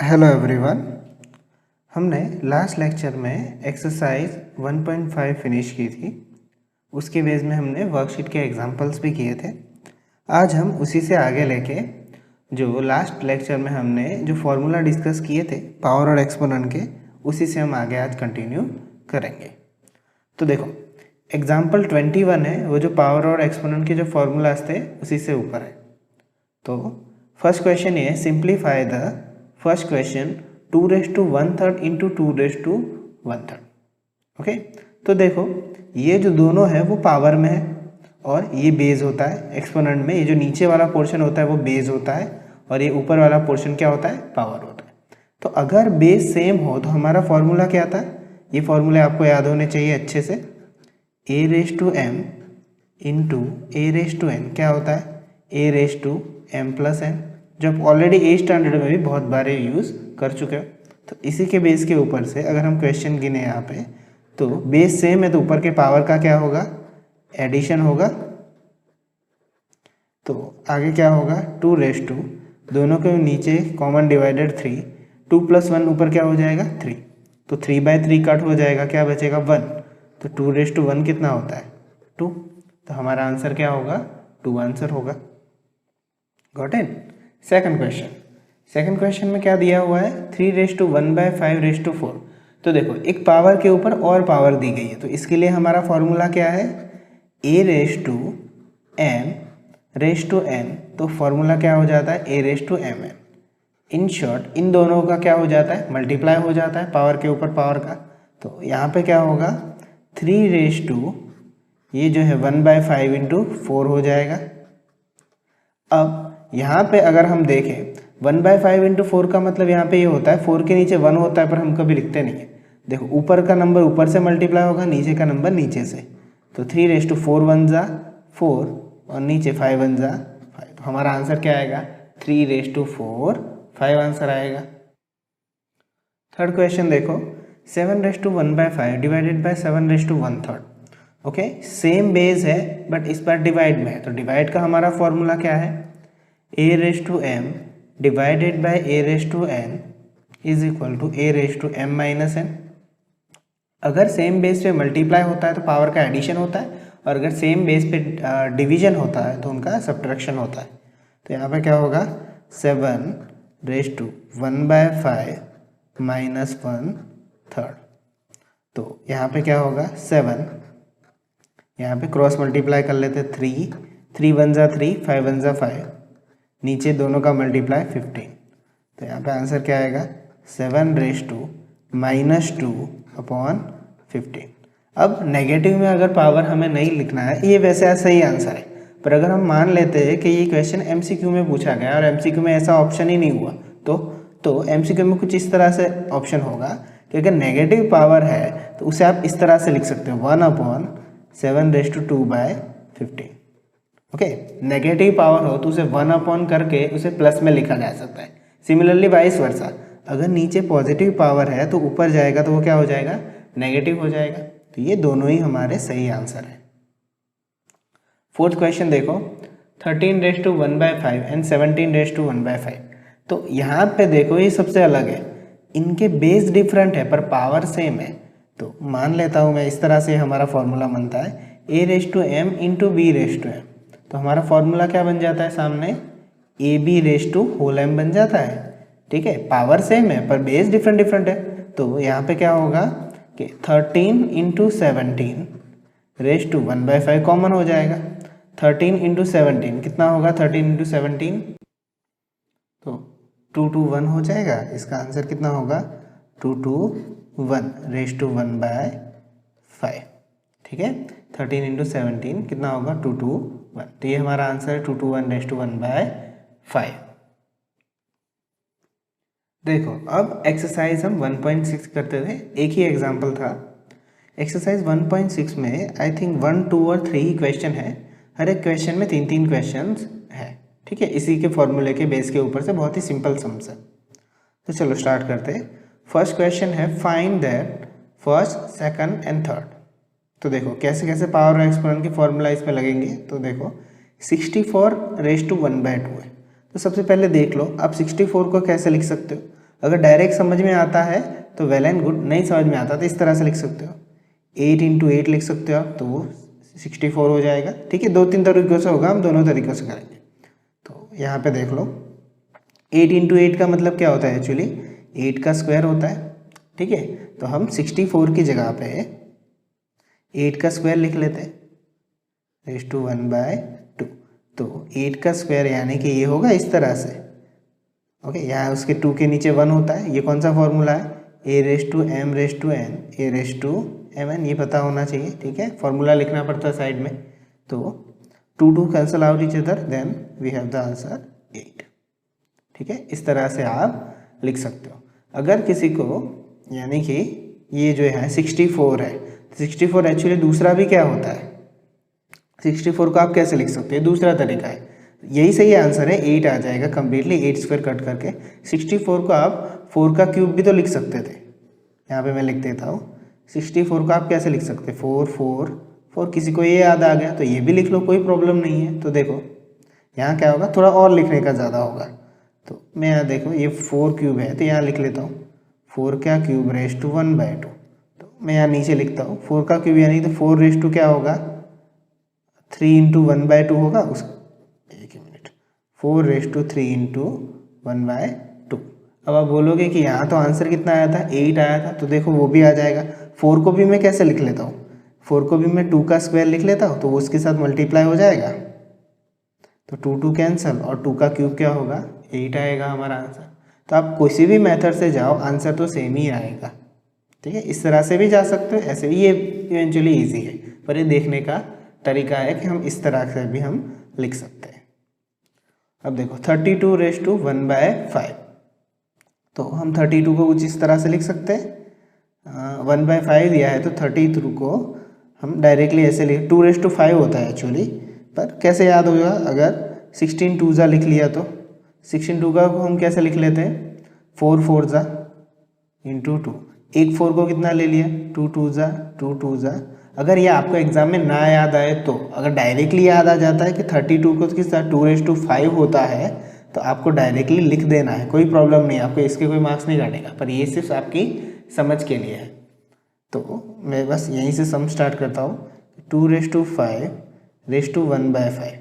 Hello everyone. हमने last lecture में exercise 1.5 finish की थी। उसके बेस में हमने वर्कशीट के एग्जांपल्स भी किए थे। आज हम उसी से आगे लेके जो लास्ट लेक्चर में हमने जो फॉर्मूला डिस्कस किए थे पावर और एक्सपोनेंट के, उसी से हम आगे आज कंटिन्यू करेंगे। तो देखो एग्जाम्पल 21 है, वो जो पावर और एक्सपोनेंट के जो फॉर्मूलाज थे उसी से ऊपर है। तो फर्स्ट क्वेश्चन ये, simplify the first question 2⁻⁻³ into 2⁻⁻⁻। Okay, तो देखो ये जो दोनों है वो पावर में है और ये बेस होता है। एक्सपोनेंट में ये जो नीचे वाला पोर्शन होता है वो बेस होता है और ये ऊपर वाला पोर्शन क्या होता है, पावर होता है। तो अगर बेस सेम हो तो हमारा फॉर्मूला क्या था, ये फॉर्मूले आपको याद होने चाहिए अच्छे से। a⁻m इंटू a⁻n क्या होता है, a⁻m+n, जो आप ऑलरेडी 8 स्टैंडर्ड में भी बहुत बार यूज़ कर चुके हो। तो इसी के बेस के ऊपर से अगर हम क्वेश्चन गिने यहाँ पे, तो बेस सेम है तो ऊपर के पावर का क्या होगा, एडिशन होगा। तो आगे क्या होगा, 2⁻, दोनों के नीचे कॉमन डिवाइडेड 3, 2 + 1 ऊपर क्या हो जाएगा 3, तो 3/3 कट हो जाएगा, क्या बचेगा 1। तो 2⁻1 कितना होता है 2। तो हमारा आंसर क्या होगा, 2 आंसर होगा। Got it. सेकंड क्वेश्चन में क्या दिया हुआ है, 3⁻1/5⁻4। तो देखो एक पावर के ऊपर और पावर दी गई है, तो इसके लिए हमारा फॉर्मूला क्या है, a⁻m⁻n। तो फॉर्मूला क्या हो जाता है, a⁻mn। इन शॉर्ट इन दोनों का क्या हो जाता है, मल्टीप्लाई हो जाता है पावर के ऊपर पावर का। तो यहाँ पे क्या होगा, 3⁻, ये जो है 1/5 इंटू 4 हो जाएगा। अब यहाँ पे अगर हम देखें 1/5 इंटू 4 का मतलब यहाँ पे ये होता है 4 के नीचे 1 होता है, पर हम कभी लिखते नहीं है। देखो ऊपर का नंबर ऊपर से मल्टीप्लाई होगा, नीचे का नंबर नीचे से। तो 3⁻4 1 ज़ा 4 और नीचे 5 1 ज़ा 5। तो हमारा आंसर क्या आएगा, 3⁻4 5 आंसर आएगा। थर्ड क्वेश्चन देखो, 7⁻1/5 divided by 7⁻1/3। Okay, same base है बट इस बार डिवाइड में है। तो डिवाइड का हमारा फॉर्मूला क्या है, a⁻m divided by a⁻n is equal to a⁻m-n। अगर सेम बेस पे मल्टीप्लाई होता है तो पावर का एडिशन होता है, और अगर सेम बेस पे डिवीजन होता है तो उनका सब्ट्रैक्शन होता है। तो यहाँ पे क्या होगा, 7⁻1/5 -1/3। तो यहाँ पे क्या होगा 7, यहाँ पे क्रॉस मल्टीप्लाई कर लेते 3 1 ज़ा 3 5 1 ज़ा 5, नीचे दोनों का मल्टीप्लाई 15। तो यहाँ पे आंसर क्या आएगा, 7⁻2/15। अब नेगेटिव में अगर पावर हमें नहीं लिखना है, ये वैसे सही आंसर है, पर अगर हम मान लेते हैं कि ये क्वेश्चन एमसीक्यू में पूछा गया और एमसीक्यू में ऐसा ऑप्शन ही नहीं हुआ, तो एमसीक्यू में कुछ इस तरह से ऑप्शन होगा कि अगर नेगेटिव पावर है तो उसे आप इस तरह से लिख सकते हो, 1/7/2/15। ओके, नेगेटिव पावर हो तो उसे 1 करके उसे प्लस में लिखा जा सकता है। सिमिलरली वाइस वर्सा, अगर नीचे पॉजिटिव पावर है तो ऊपर जाएगा तो वो क्या हो जाएगा, नेगेटिव हो जाएगा। तो ये दोनों ही हमारे सही आंसर है। फोर्थ क्वेश्चन देखो, 13⁻1/5 एंड 17⁻1/5। तो यहाँ पे देखो ये सबसे अलग है, इनके बेस डिफरेंट है पर पावर सेम है। तो मान लेता हूँ मैं, इस तरह से हमारा फॉर्मूला बनता है a⁻m इंटू b⁻m। तो हमारा फॉर्मूला क्या बन जाता है सामने, ab⁻m बन जाता है। ठीक है, पावर सेम है पर बेस डिफरेंट है। तो यहाँ पे क्या होगा कि 13 इंटू 17⁻1/5 कॉमन हो जाएगा। 13 इंटू 17 कितना होगा, 13 इंटू 17 तो 2 to 1 हो जाएगा। इसका आंसर कितना होगा, 2 to 1/5। ठीक है, 13 इंटू 17 कितना होगा, 2 to 1। तो ये हमारा आंसर है 2 to 1/1/5। देखो अब एक्सरसाइज हम 1.6 करते थे, एक ही एग्जाम्पल था। एक्सरसाइज 1.6 में आई थिंक 1 2 और 3 ही क्वेश्चन है। हर एक क्वेश्चन में 3 क्वेश्चन है। ठीक है, इसी के फॉर्मूले के बेस के ऊपर से बहुत ही सिंपल सम्स है। तो चलो स्टार्ट करते हैं। फर्स्ट क्वेश्चन है, find that first second and third. तो देखो कैसे कैसे पावर और एक्सपोनेंट के फॉर्मूला इसमें लगेंगे। तो देखो 64⁻1/2 है, तो सबसे पहले देख लो आप 64 को कैसे लिख सकते हो। अगर डायरेक्ट समझ में आता है तो वेल एंड गुड, नहीं समझ में आता तो इस तरह से लिख सकते हो, 8 इंटू 8 लिख सकते हो आप, तो वो 64 हो जाएगा। ठीक है, 2-3 तरीक़ों से होगा, हम दोनों तरीक़ों से करेंगे। तो यहाँ पे देख लो, 8 इंटू 8 का मतलब क्या होता है, एक्चुअली 8 का स्क्वायर होता है। ठीक है, तो हम 64 की जगह पे 8 का स्क्वायर लिख लेते हैं, रेज़ टू 1/2। तो 8 का स्क्वायर यानी कि ये होगा इस तरह से। ओके, यहाँ उसके 2 के नीचे 1 होता है। ये कौन सा फॉर्मूला है, a⁻m⁴n a⁻mn, ये पता होना चाहिए। ठीक है, फॉर्मूला लिखना पड़ता है साइड में। तो 2 cancel out each other, then we have the answer 8। ठीक है, इस तरह से आप लिख सकते हो। अगर किसी को यानी कि ये जो है 64 है, 64 एक्चुअली दूसरा भी क्या होता है, 64 को आप कैसे लिख सकते हैं, दूसरा तरीका है, यही सही आंसर है, 8 आ जाएगा कम्प्लीटली, 8 स्क्वायर कट करके। 64 को आप 4 का क्यूब भी तो लिख सकते थे, यहाँ पे मैं लिख देता हूँ। 64 को आप कैसे लिख सकते हैं, 4 4 4, किसी को ये याद आ गया तो ये भी लिख लो, कोई प्रॉब्लम नहीं है। तो देखो यहाँ क्या होगा, थोड़ा और लिखने का ज़्यादा होगा। तो मैं यहाँ देखो ये 4 क्यूब है, तो यहाँ लिख लेता हूँ 4 का क्यूब रेज़ टू 1/2। तो मैं यहाँ नीचे लिखता हूँ 4 का क्यूब, यानी तो 4 रेज़ टू क्या होगा, 3 इंटू 1/2 होगा। उस एक ही मिनट, 4 रेज़ टू 3 इंटू 1/2। अब आप बोलोगे कि यहाँ तो आंसर कितना आया था, 8 आया था, तो देखो वो भी आ जाएगा। 4 को भी मैं कैसे लिख लेता हूँ, 4 को भी मैं 2 का स्क्वायर लिख लेता हूँ, तो वो उसके साथ मल्टीप्लाई हो जाएगा। तो 2 कैंसल, और 2 का क्यूब क्या होगा, 8 आएगा हमारा आंसर। तो आप किसी भी मेथड से जाओ, आंसर तो सेम ही आएगा। ठीक है, इस तरह से भी जा सकते हो, ऐसे भी, ये इवेंचुअली ईजी है, पर ये देखने का तरीका है कि हम इस तरह से भी हम लिख सकते हैं। अब देखो 32 रेज़ टू 1/5, तो हम 32 को कुछ इस तरह से लिख सकते हैं। 1/5 दिया है तो 32 को हम डायरेक्टली ऐसे लिख, 2 रेज़ टू 5 होता है एक्चुअली, पर कैसे याद होगा, अगर 16 2 लिख लिया तो 16 2 को हम कैसे लिख लेते हैं, 4 4 इंटू 2। एक 4 को कितना ले लिया, 2 2 अगर ये आपको एग्जाम में ना याद आए तो, अगर डायरेक्टली याद आ जाता है कि 32 को किस तरह 2 रेज़ टू 5 होता है, तो आपको डायरेक्टली लिख देना है, कोई प्रॉब्लम नहीं, आपको इसके कोई मार्क्स नहीं काटेगा, पर ये सिर्फ आपकी समझ के लिए है। तो मैं बस यहीं से सम स्टार्ट करता हूँ, 2 रेज़ टू 5 रेज़ टू 1/5,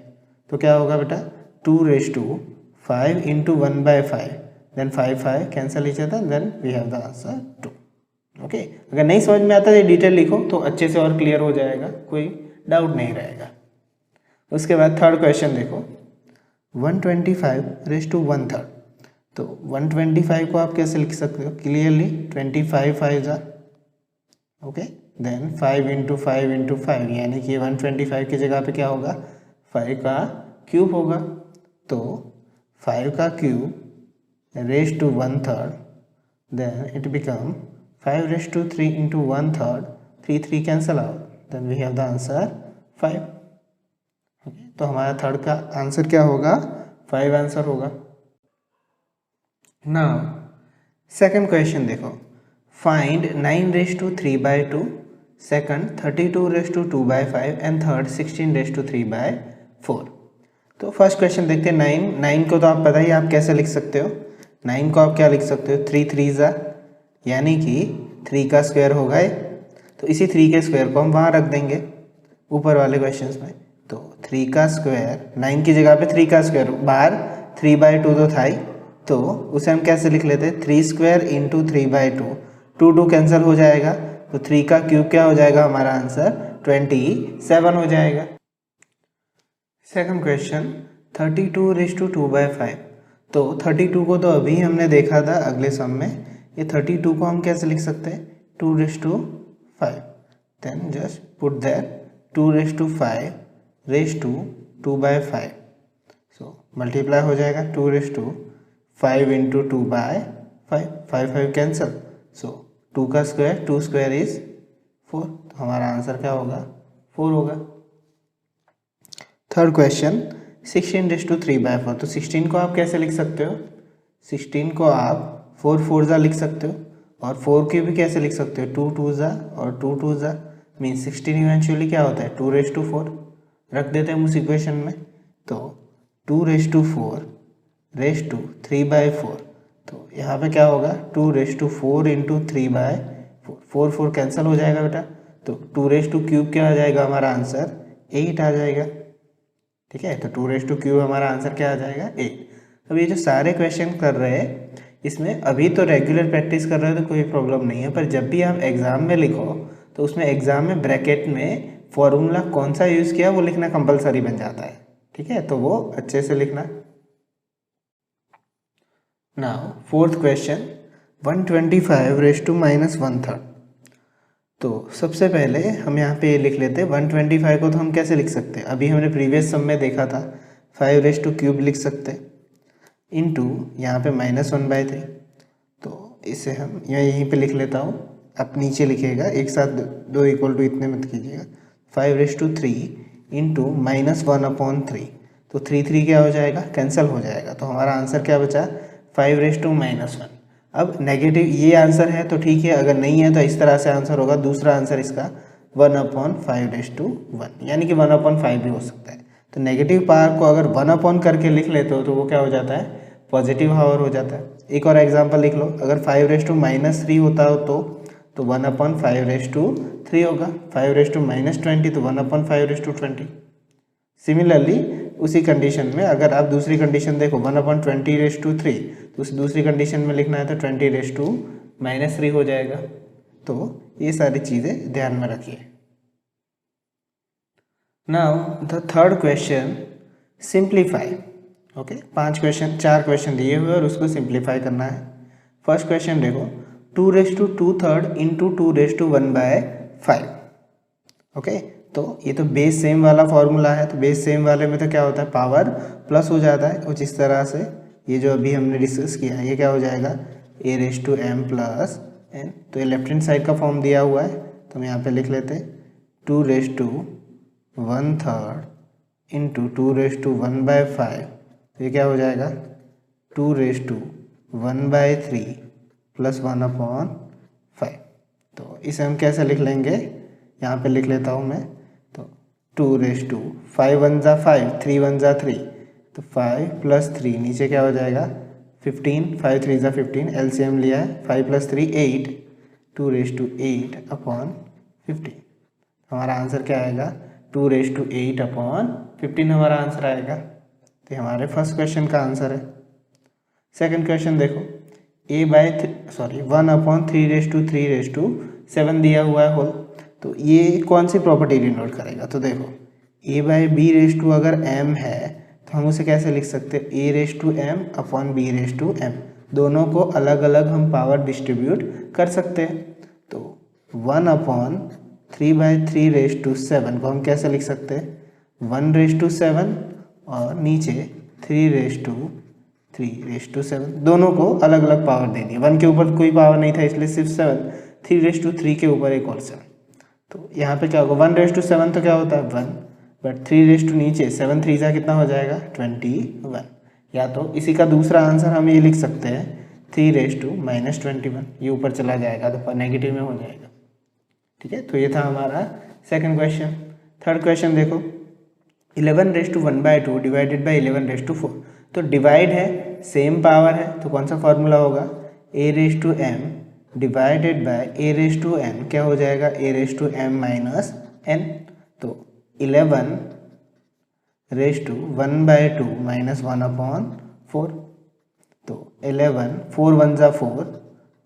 तो क्या होगा बेटा, 2 raise to 5 into 1/5, then 5 cancel each other, then we have the answer 2। Okay, अगर नहीं समझ में आता है डिटेल लिखो तो अच्छे से और क्लियर हो जाएगा, कोई डाउट नहीं रहेगा। उसके बाद थर्ड क्वेश्चन देखो, 125 रेज़ टू 1/3। तो 125 को आप कैसे लिख सकते हो, क्लियरली 25 5 ओके, देन 5 इंटू 5 यानी कि 125 की जगह पे क्या होगा, 5 का क्यूब होगा। तो 5 का cube raise to 1/3, then it become 5 raise to 3 into 1/3, 3 cancel out, then we have the answer 5। Okay, तो हमारा थर्ड का आंसर क्या होगा, 5 आंसर होगा। नाउ सेकंड क्वेश्चन देखो, find 9 raise to 3/2, second 32 raise to 2/5 and third 16 raise to 3/4। तो first question देखते हैं। 9 को तो आप पता ही, आप कैसे लिख सकते हो, 9 को आप क्या लिख सकते हो, 3 3 यानी कि 3 का स्क्वायर होगा, तो इसी 3 के स्क्वायर को हम वहाँ रख देंगे ऊपर वाले क्वेश्चंस में। तो 3 का स्क्वायर, 9 की जगह पे 3 का स्क्वायर, बाहर 3/2 तो था ही, तो उसे हम कैसे लिख लेते हैं, 3 स्क्वायर इंटू 3/2, 2 कैंसिल हो जाएगा, तो 3 का क्यूब क्या हो जाएगा, हमारा आंसर 27 हो जाएगा। Second question 32 raise to 2/5। तो 32 को तो अभी हमने देखा था अगले सम में, ये 32 को हम कैसे लिख सकते हैं, 2 raise to 5, then just put that 2 raise to 5 raise to 2/5, so multiply हो जाएगा, 2 raise to 5 into 2/5, 5 cancel, so 2 का स्क्वायर, 2 स्क्वायर इज 4, तो हमारा आंसर क्या होगा, 4 होगा। Third question 16 raise to 3/4। तो 16 को आप कैसे लिख सकते हो, 16 को आप 4 4 लिख सकते हो, और 4 की भी कैसे लिख सकते हो, 2 2 और 2 2 मीन 16 इवेंचुअली क्या होता है, 2 रेज़ टू 4 रख देते हैं उस इक्वेशन में। तो 2 रेज़ टू 4 रेज़ टू 3/4, तो यहाँ पे क्या होगा 2⁴ इंटू 3/4, 4 कैंसिल हो जाएगा बेटा, तो 2³ क्या आ जाएगा हमारा आंसर 8 आ जाएगा। ठीक है, तो 2³ हमारा आंसर क्या आ जाएगा 8। अब ये जो सारे क्वेश्चन कर रहे हैं इसमें अभी तो रेगुलर प्रैक्टिस कर रहे हो तो कोई प्रॉब्लम नहीं है, पर जब भी आप एग्ज़ाम में लिखो तो उसमें एग्ज़ाम में ब्रैकेट में फॉर्मूला कौन सा यूज़ किया वो लिखना कंपलसरी बन जाता है। ठीक है, तो वो अच्छे से लिखना। Now fourth question 125⁻⁻⁻⁻⁻। तो सबसे पहले हम यहाँ पे लिख लेते हैं 125 को तो हम कैसे लिख सकते हैं, अभी हमने प्रीवियस सम में देखा था 5³ लिख सकते हैं इंटू यहाँ पे -1/3। तो इसे हम यहीं पे लिख लेता हूँ, आप नीचे लिखिएगा, एक साथ 2 = इतने मत कीजिएगा। 5⁻³ इंटू -1/3, तो 3 क्या हो जाएगा कैंसिल हो जाएगा, तो हमारा आंसर क्या बचा 5⁻⁻1। अब नेगेटिव ये आंसर है तो ठीक है, अगर नहीं है तो इस तरह से आंसर होगा। दूसरा आंसर इसका 1/5/1, यानी कि 1/5 भी हो सकता है। तो नेगेटिव पावर को अगर 1 करके लिख लेते हो तो वो क्या हो जाता है पॉजिटिव पावर हो जाता है। एक और एग्जांपल लिख लो, अगर 5⁻³ होता हो तो 1/5/3 होगा। 5⁻20 तो 1/5/20। सिमिलरली उसी कंडीशन में अगर आप दूसरी कंडीशन देखो 1/20⁻3, तो उस दूसरी कंडीशन में लिखना है तो 20⁻³ हो जाएगा। तो ये सारी चीज़ें ध्यान में रखिए। Now the third question simplify. Okay, 4 question दिए हुए और उसको सिंप्लीफाई करना है। फर्स्ट क्वेश्चन देखो 2⁵ इंटू 2⁻1/5। ओके, तो ये तो बेस सेम वाला फॉर्मूला है, तो बेस सेम वाले में तो क्या होता है पावर प्लस हो जाता है कुछ इस तरह से। ये जो अभी हमने डिस्कस किया है ये क्या हो जाएगा a⁻m + n। तो ये लेफ्ट हैंड साइड का फॉर्म दिया हुआ है तो हम यहाँ पे लिख लेते हैं 2⁻1/3 इंटू 2⁻1/5। तो ये क्या हो जाएगा 2⁻1/3 + 1/5। तो इसे हम कैसे लिख लेंगे, यहाँ पे लिख लेता हूँ मैं, तो 2⁻5 × 1 = 5, 3 × 1 = 3, तो 5 + 3 नीचे क्या हो जाएगा 15, 5 × 3 = 15, एलसीएम लिया है 5 + 3 8, 2⁻8/15। हमारा आंसर क्या आएगा 2⁻8/15 हमारा आंसर आएगा। तो हमारे फर्स्ट क्वेश्चन का आंसर है। सेकंड क्वेश्चन देखो 1/3/3/7 दिया हुआ है होल, तो ये कौन सी प्रॉपर्टी डिनोट करेगा, तो देखो a/b अगर m है तो हम उसे कैसे लिख सकते हैं a/m/b/m। दोनों को अलग अलग हम पावर डिस्ट्रीब्यूट कर सकते हैं। तो 1/3/3/7 को हम कैसे लिख सकते हैं 1/7 और नीचे 3/3/7, दोनों को अलग अलग पावर दे दी। 1 के ऊपर कोई पावर नहीं था इसलिए सिर्फ 7, 3/3 के ऊपर एक और 7। तो यहाँ पे क्या होगा 1/7 तो क्या होता है 1, बट 3 नीचे 7 3 कितना हो जाएगा 21। या तो इसी का दूसरा आंसर हम ये लिख सकते हैं 3/-21, ये ऊपर चला जाएगा तो नेगेटिव में हो जाएगा। ठीक है, तो ये था हमारा सेकंड क्वेश्चन। थर्ड क्वेश्चन देखो 11/1/2 डिवाइडेड बाई 11/4। तो डिवाइड है सेम पावर है तो कौन सा फॉर्मूला होगा a/m डिवाइडेड बाय a/n, क्या हो जाएगा a/m - n। तो 11/1/2 - 1/4। तो 11 4 1 = 4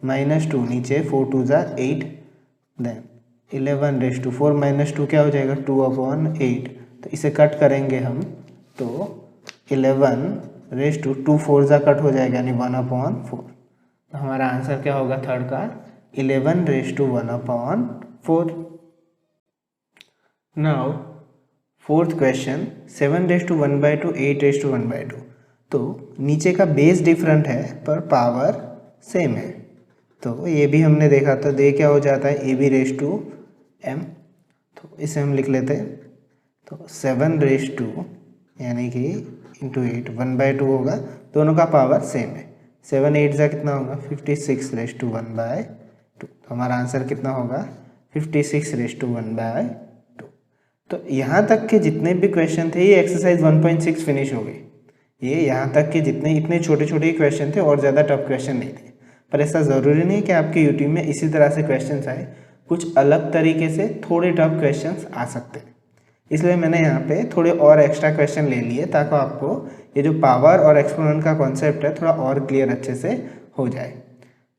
-2 नीचे 4 2 = 8, देन 11/4 - 2 क्या हो जाएगा 2/8। तो इसे कट करेंगे हम तो 11/2 4 कट हो जाएगा यानी 1/4। तो हमारा आंसर क्या होगा थर्ड का 11/1/4। Now fourth question 7/1/2 8/1/2। तो नीचे का बेस डिफरेंट है पर पावर सेम है, तो ये भी हमने देखा था। दे क्या हो जाता है ab/m, तो इसे हम लिख लेते हैं। तो 7/2 यानी कि इंटू 8 1/2 होगा, दोनों का पावर सेम है। 7 8 कितना होगा 56/1/2। तो हमारा आंसर कितना होगा 56/1/2। तो यहाँ तक के जितने भी क्वेश्चन थे ये एक्सरसाइज 1.6 फिनिश हो गई। ये यहाँ तक कि जितने इतने छोटे छोटे क्वेश्चन थे और ज़्यादा टफ क्वेश्चन नहीं थे। पर ऐसा ज़रूरी नहीं कि आपके यूट्यूब में इसी तरह से क्वेश्चन आए, कुछ अलग तरीके से थोड़े टफ क्वेश्चन आ सकते हैं। इसलिए मैंने यहाँ पे थोड़े और एक्स्ट्रा क्वेश्चन ले लिए ताकि आपको ये जो पावर और एक्सपोनेंट का कॉन्सेप्ट है थोड़ा और क्लियर अच्छे से हो जाए।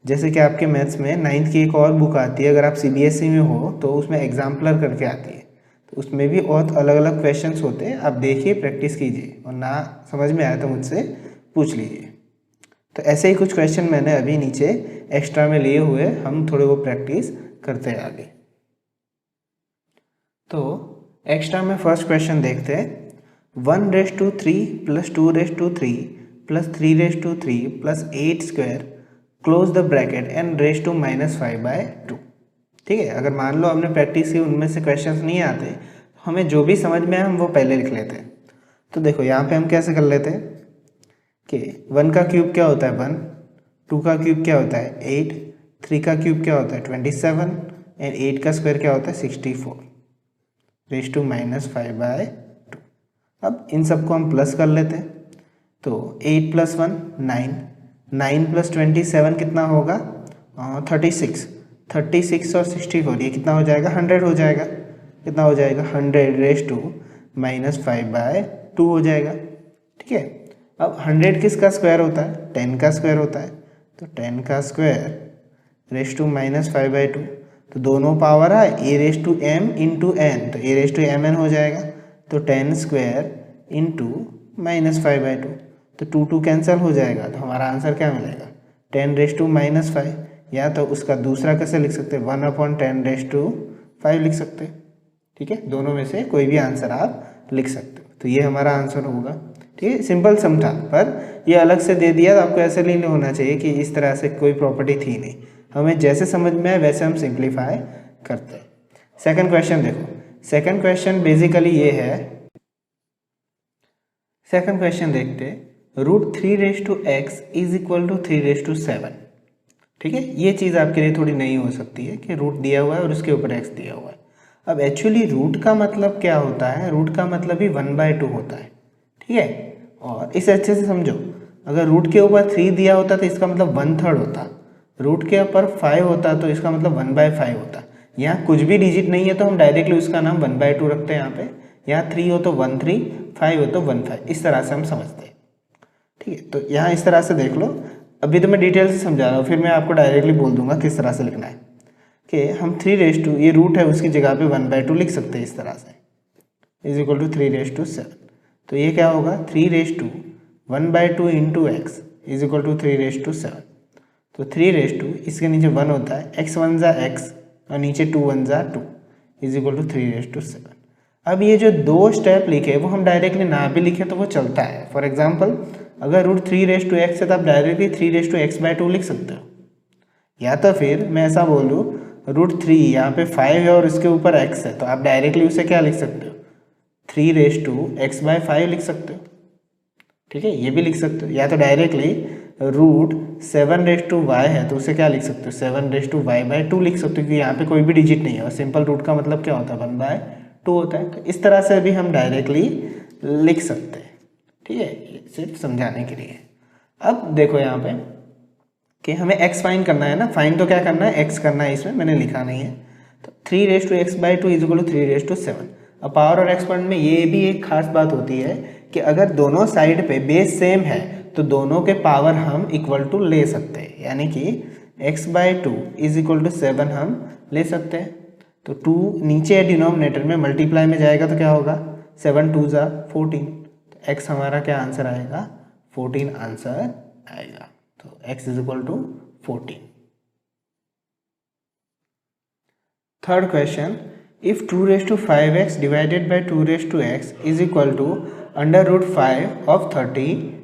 जैसे कि आपके मैथ्स में 9th की एक और बुक आती है, अगर आप CBSE में हो तो उसमें एग्जाम्पलर करके आती है, तो उसमें भी बहुत अलग अलग क्वेश्चंस होते हैं। आप देखिए, प्रैक्टिस कीजिए, और ना समझ में आया तो मुझसे पूछ लीजिए। तो ऐसे ही कुछ क्वेश्चन मैंने अभी नीचे एक्स्ट्रा में लिए हुए, हम थोड़े वो प्रैक्टिस करते हैं आगे। तो एक्स्ट्रा में फर्स्ट क्वेश्चन देखते हैं। 1⁻³ + 2⁻³ + 3⁻³ + 8 square close the bracket and (-5/2)। ठीक है, अगर मान लो हमने प्रैक्टिस की, उनमें से क्वेश्चंस नहीं आते, हमें जो भी समझ में आए हम वो पहले लिख लेते हैं। तो देखो यहाँ पे हम कैसे कर लेते हैं कि 1 का क्यूब क्या होता है 1, 2 का क्यूब क्या होता है 8, 3 का क्यूब क्या होता है 27 एंड 8 का स्क्वायर क्या होता है 64 (-5/2)। अब इन सबको हम प्लस कर लेते हैं। तो 8 + 1 9, 9 + 27 कितना होगा 36, 36 और 64 ये कितना हो जाएगा 100 हो जाएगा। कितना हो जाएगा 100 (-5/2) हो जाएगा। ठीक है, अब 100 किसका स्क्वायर होता है 10 का स्क्वायर होता है, तो 10 का स्क्वायर (-5/2), तो दोनों पावर है a⁻m × n, तो a⁻mn हो जाएगा। तो 10 स्क्वायर × (-5/2), तो 2 2 कैंसिल हो जाएगा, तो हमारा आंसर क्या मिलेगा 10⁻⁻5, या तो उसका दूसरा कैसे लिख सकते हैं 1/10⁻5 लिख सकते हैं। ठीक है, दोनों में से कोई भी आंसर आप लिख सकते हो, तो ये हमारा आंसर होगा। ठीक है, सिंपल सम था, पर ये अलग से दे दिया, तो आपको ऐसे नहीं होना चाहिए कि इस तरह से कोई प्रॉपर्टी थी नहीं, हमें जैसे समझ में आए वैसे हम सिंप्लीफाई करते हैं। सेकंड क्वेश्चन देखो, सेकंड क्वेश्चन बेसिकली ये है, सेकंड क्वेश्चन देखते √3x = 3/7। ठीक है, ये चीज़ आपके लिए थोड़ी नई हो सकती है कि रूट दिया हुआ है और उसके ऊपर x दिया हुआ है। अब एक्चुअली रूट का मतलब क्या होता है, रूट का मतलब ही 1/2 होता है। ठीक है, और इसे अच्छे से समझो, अगर रूट के ऊपर 3 दिया होता तो इसका मतलब 1/3 होता, रूट के ऊपर 5 होता तो इसका मतलब 1/5 होता। यहाँ कुछ भी डिजिट नहीं है तो हम डायरेक्टली उसका नाम 1/2 रखते हैं। यहाँ पे यहाँ 3 हो तो 13, 5 हो तो 15, इस तरह से हम समझते हैं। ठीक है, तो यहाँ इस तरह से देख लो, अभी तो मैं डिटेल से समझा रहा हूँ, फिर मैं आपको डायरेक्टली बोल दूंगा किस तरह से लिखना है। कि हम 3 ये रूट है उसकी जगह पे 1/2 लिख सकते हैं इस तरह से, = 3/7। तो ये क्या होगा 3/1/2 × x = 3/7। तो 3/2 इसके नीचे 1 होता है, x1 = x और नीचे 2 1 = 2 = 3/7। अब ये जो दो स्टेप लिखे वो हम डायरेक्टली ना भी लिखे तो वो चलता है। फॉर एग्जांपल अगर √3x है तो आप डायरेक्टली 3x/2 लिख सकते हो, या तो फिर मैं ऐसा बोलूँ √3 यहाँ पे 5 है और इसके ऊपर x है, तो आप डायरेक्टली उसे क्या लिख सकते हो 3x/5 लिख सकते हो। ठीक है, ये भी लिख सकते हो, या तो डायरेक्टली √7y है तो उसे क्या लिख सकते हो 7y/2 लिख सकते हो, क्योंकि यहाँ पे कोई भी डिजिट नहीं है और सिंपल रूट का मतलब क्या होता है 1/2 होता है। तो इस तरह से भी हम डायरेक्टली लिख सकते हैं। ठीक है, सिर्फ समझाने के लिए। अब देखो यहाँ पे कि हमें x फाइंड करना है ना, फाइंड तो क्या करना है x करना है, इसमें मैंने लिखा नहीं है। तो 3x/2 = 3/7। अब पावर और एक्सपोनेंट में ये भी एक खास बात होती है कि अगर दोनों साइड पे बेस सेम है तो दोनों के पावर हम इक्वल टू ले सकते हैं, यानी कि x/2 = 7 हम ले सकते हैं। तो 2 नीचे है डिनोमिनेटर में, मल्टीप्लाई में जाएगा तो क्या होगा 7 2 = 14, तो x हमारा क्या आंसर आएगा 14 आंसर आएगा। तो x = 14। Third question, if 2⁵x divided by 2⁵x is equal to √5 of 32।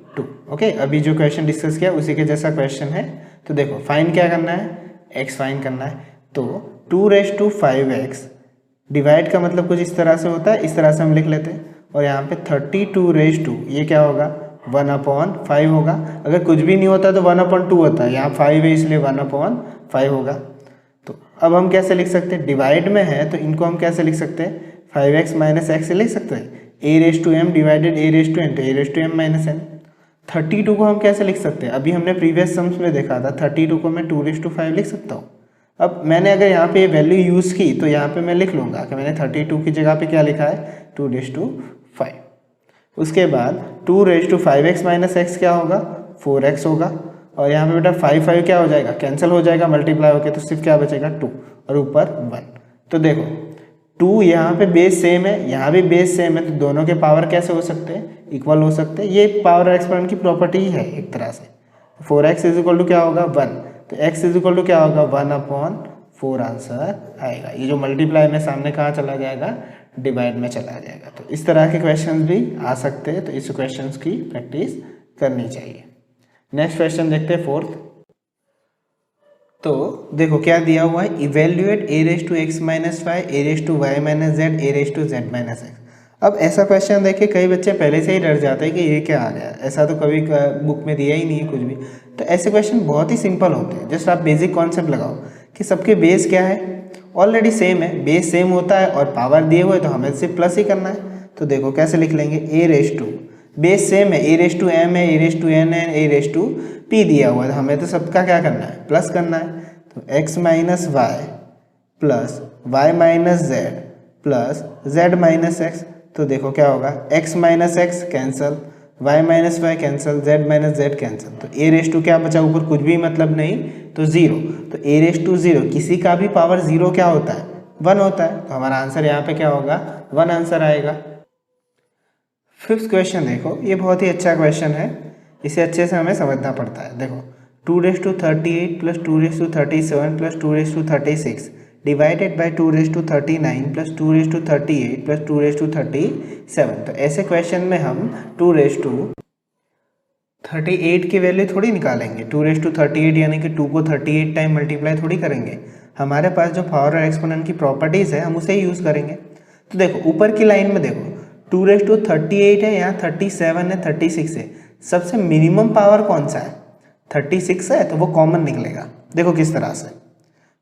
Okay, अभी जो क्वेश्चन डिस्कस किया उसी के जैसा क्वेश्चन है। तो देखो फाइंड क्या करना है x फाइंड करना है। तो 2⁵x डिवाइड का मतलब कुछ इस तरह से होता है, इस तरह से हम लिख लेते हैं। और यहाँ पे 32 ये क्या होगा 1/5 होगा। अगर कुछ भी नहीं होता तो 1/2 होता है, यहाँ 5 है इसलिए 1/5 होगा। तो अब हम कैसे लिख सकते हैं, डिवाइड में है तो इनको हम कैसे लिख सकते हैं 5x - x से लिख सकते हैं। a⁻m डिवाइडेड a⁻n, तो a⁻m - n। 32 को हम कैसे लिख सकते हैं? अभी हमने प्रीवियस सम्स में देखा था 32 को मैं 2⁵ लिख सकता हूँ। अब मैंने अगर यहाँ पे वैल्यू यूज़ की तो यहाँ पे मैं लिख लूँगा कि मैंने 32 की जगह पे क्या लिखा है 2⁵। उसके बाद 2⁵x माइनस एक्स क्या होगा 4x होगा, और यहाँ पे बेटा 5 क्या हो जाएगा कैंसिल हो जाएगा मल्टीप्लाई होके, तो सिर्फ क्या बचेगा 2 और ऊपर 1। तो देखो 2 यहाँ पे बेस सेम है, यहाँ भी बेस सेम है, तो दोनों के पावर कैसे हो सकते हैं इक्वल हो सकते हैं। ये पावर एक्सपोनेंट की प्रॉपर्टी है एक तरह से। 4x इज इक्वल टू क्या होगा 1, तो x इज इक्वल टू क्या होगा 1/4 आंसर आएगा। ये जो मल्टीप्लाई में सामने कहाँ चला जाएगा डिवाइड में चला जाएगा। तो इस तरह के क्वेश्चंस भी आ सकते हैं, तो इस क्वेश्चंस की प्रैक्टिस करनी चाहिए। नेक्स्ट क्वेश्चन देखते हैं 4th। तो देखो क्या दिया हुआ है, evaluate a⁻x - 5 a⁻y - z a⁻z - x। अब ऐसा क्वेश्चन देख के कई बच्चे पहले से ही डर जाते हैं कि ये क्या आ गया, ऐसा तो कभी बुक में दिया ही नहीं है कुछ भी। तो ऐसे क्वेश्चन बहुत ही सिंपल होते हैं, जस्ट आप बेसिक कॉन्सेप्ट लगाओ कि सबके बेस क्या है, ऑलरेडी सेम है, बेस सेम होता है और पावर दिए हुए तो हमें सिर्फ प्लस ही करना है। तो देखो कैसे लिख लेंगे बेस सेम है, a⁻m है, a⁻n है, a⁻p दिया हुआ है, तो हमें तो सबका क्या करना है प्लस करना है। तो x - y plus y - z plus z - x। तो देखो क्या होगा x - x cancel, y - y cancel, z - z cancel, तो a⁻ क्या बचा ऊपर कुछ भी मतलब नहीं तो 0। तो a⁻0 किसी का भी पावर 0 क्या होता है 1 होता है, तो हमारा आंसर यहाँ पे क्या होगा 1 आंसर आएगा। 5th क्वेश्चन देखो, ये बहुत ही अच्छा क्वेश्चन है, इसे अच्छे से हमें समझना पड़ता है। देखो 2⁵38 plus 2⁵37 plus 2⁵36 divided by 2⁵39 plus 2⁵38 plus 2⁵37। तो ऐसे क्वेश्चन में हम 2⁵38 की वैल्यू थोड़ी निकालेंगे, 2⁵38 यानी कि 2 को 38 टाइम मल्टीप्लाई थोड़ी करेंगे। हमारे पास जो पावर और एक्सपोनेंट की प्रॉपर्टीज़ है हम उसे ही यूज़ करेंगे। तो देखो ऊपर की लाइन में देखो 2⁵38 है, यहाँ 37 है, 36 है, सबसे मिनिमम पावर कौन सा है 36 है, तो वो कॉमन निकलेगा। देखो किस तरह से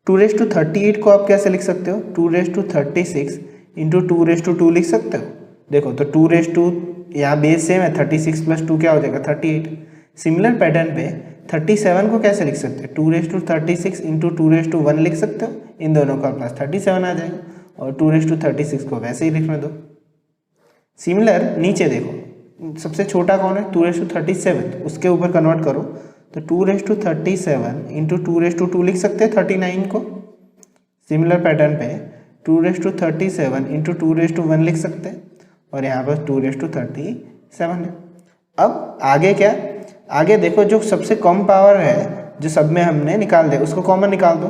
2⁵38 को आप कैसे लिख सकते हो 2⁵36 इंटू 2⁵2 लिख सकते हो। देखो तो 2⁵2 यहाँ बेस सेम है, 36 प्लस 2 क्या हो जाएगा 38। सिमिलर पैटर्न पे 37 को कैसे लिख सकते हो 2⁵36 इंटू 2⁵1 लिख सकते हो, इन दोनों का प्लस 37 आ जाएगा, और 2⁵36 को वैसे ही लिखने दो। सिमिलर नीचे देखो सबसे छोटा कौन है 2⁵37, उसके ऊपर कन्वर्ट करो, तो 2⁵37 इंटू 2⁵2 लिख सकते हैं 39 को। सिमिलर पैटर्न पे 2⁵37 इंटू 2⁵1 लिख सकते हैं, और यहाँ पर 2⁵37 है। अब आगे क्या, आगे देखो जो सबसे कम पावर है जो सब में हमने निकाल दिया उसको कॉमन निकाल दो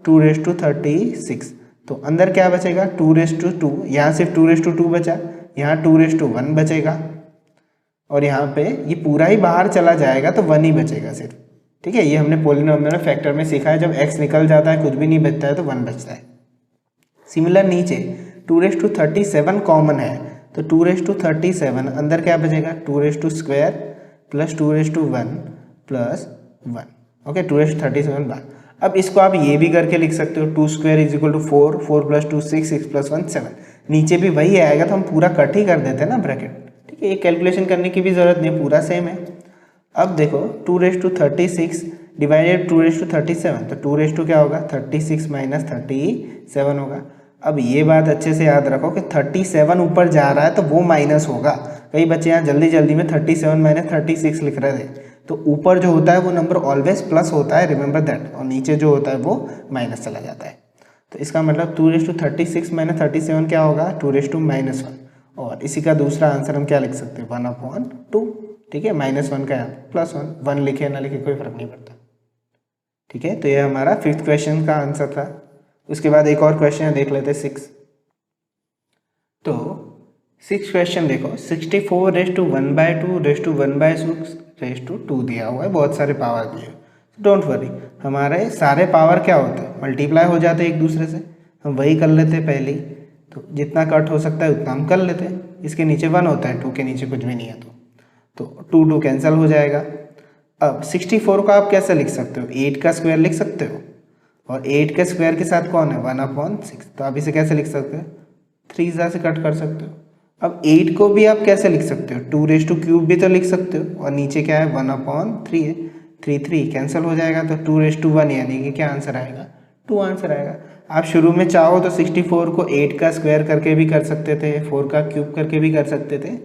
2⁵36। तो अंदर क्या बचेगा 2⁵2, यहाँ सिर्फ 2⁵2 बचा, यहाँ 2⁵1 बचेगा, और यहाँ पे ये पूरा ही बाहर चला जाएगा तो 1 ही बचेगा सिर्फ। ठीक है, ये हमने पॉलिनोमियल फैक्टर में सीखा है, जब x निकल जाता है कुछ भी नहीं बचता है तो 1 बचता है। सिमिलर नीचे 2⁵37 कॉमन है, तो 2⁵37 अंदर क्या बचेगा 2⁵² प्लस 2⁵1 प्लस 1। ओके 2⁵37 बार। अब इसको आप ये भी करके लिख सकते हो 2² is equal to 4, 4 plus 2 6, 6 plus 1 7। नीचे भी वही आएगा तो हम पूरा कट ही कर देते हैं ना ब्रैकेट। ठीक है, ये कैलकुलेशन करने की भी ज़रूरत नहीं, पूरा सेम है। अब देखो 2⁵36 डिवाइडेड 2⁵37, तो 2 क्या होगा 36 माइनस 37 होगा। अब ये बात अच्छे से याद रखो कि 37 ऊपर जा रहा है तो वो माइनस होगा। कई बच्चे यहाँ जल्दी जल्दी में 37 माइनस 36 लिख रहे थे, तो ऊपर जो होता है वो नंबर ऑलवेज प्लस होता है, रिमेंबर दैट, और नीचे जो होता है वो माइनस चला जाता है। तो इसका मतलब 2⁵36 माइनस 37 क्या होगा 2⁻1, और इसी का दूसरा आंसर हम क्या लिख सकते हैं 1/2। ठीक है, -1 का +1, 1 लिखे ना लिखे कोई फर्क नहीं पड़ता। ठीक है, तो ये हमारा 5th क्वेश्चन का आंसर था। उसके बाद एक और क्वेश्चन देख लेते हैं 6। तो 6th क्वेश्चन देखो 64⁻1/2⁻1/6⁻2 दिया हुआ है, बहुत सारे पावर दिए। डोंट वरी, हमारे सारे पावर क्या होते हैं मल्टीप्लाई हो जाते हैं एक दूसरे से, हम वही कर लेते हैं पहले ही। तो जितना कट हो सकता है उतना हम कर लेते हैं। इसके नीचे 1 होता है, 2 के नीचे कुछ भी नहीं है, तो 2 कैंसिल हो जाएगा। अब 64 को आप कैसे लिख सकते हो 8 का स्क्वायर लिख सकते हो, और 8 के स्क्वायर के साथ कौन है 1/6, तो आप इसे कैसे लिख सकते हो 3 से कट कर सकते हो। अब 8 को भी आप कैसे लिख सकते हो, 2³ भी तो लिख सकते हो, और नीचे क्या है 1/3 है, 3 कैंसिल हो जाएगा, तो 2/1 यानी कि क्या आंसर आएगा, 2 आंसर आएगा। आप शुरू में चाहो तो 64 को 8 का स्क्वायर करके भी कर सकते थे, 4 का क्यूब करके भी कर सकते थे।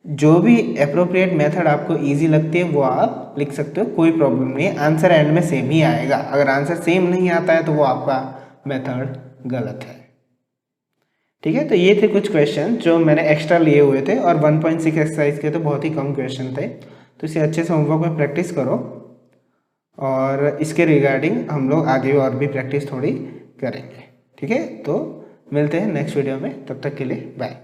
जो भी अप्रोप्रिएट मेथड आपको इजी लगती है वो आप लिख सकते हो, कोई प्रॉब्लम नहीं है, आंसर एंड में सेम ही आएगा। अगर आंसर सेम नहीं आता है तो वो आपका मेथड गलत है। ठीक है, तो ये थे कुछ क्वेश्चन जो मैंने एक्स्ट्रा लिए हुए थे, और 1.6 एक्सरसाइज के तो बहुत ही कम क्वेश्चन थे, तो इसे अच्छे से होमवर्क में प्रैक्टिस करो, और इसके रिगार्डिंग हम लोग आगे और भी प्रैक्टिस थोड़ी करेंगे। ठीक है, तो मिलते हैं नेक्स्ट वीडियो में, तब तक के लिए बाय।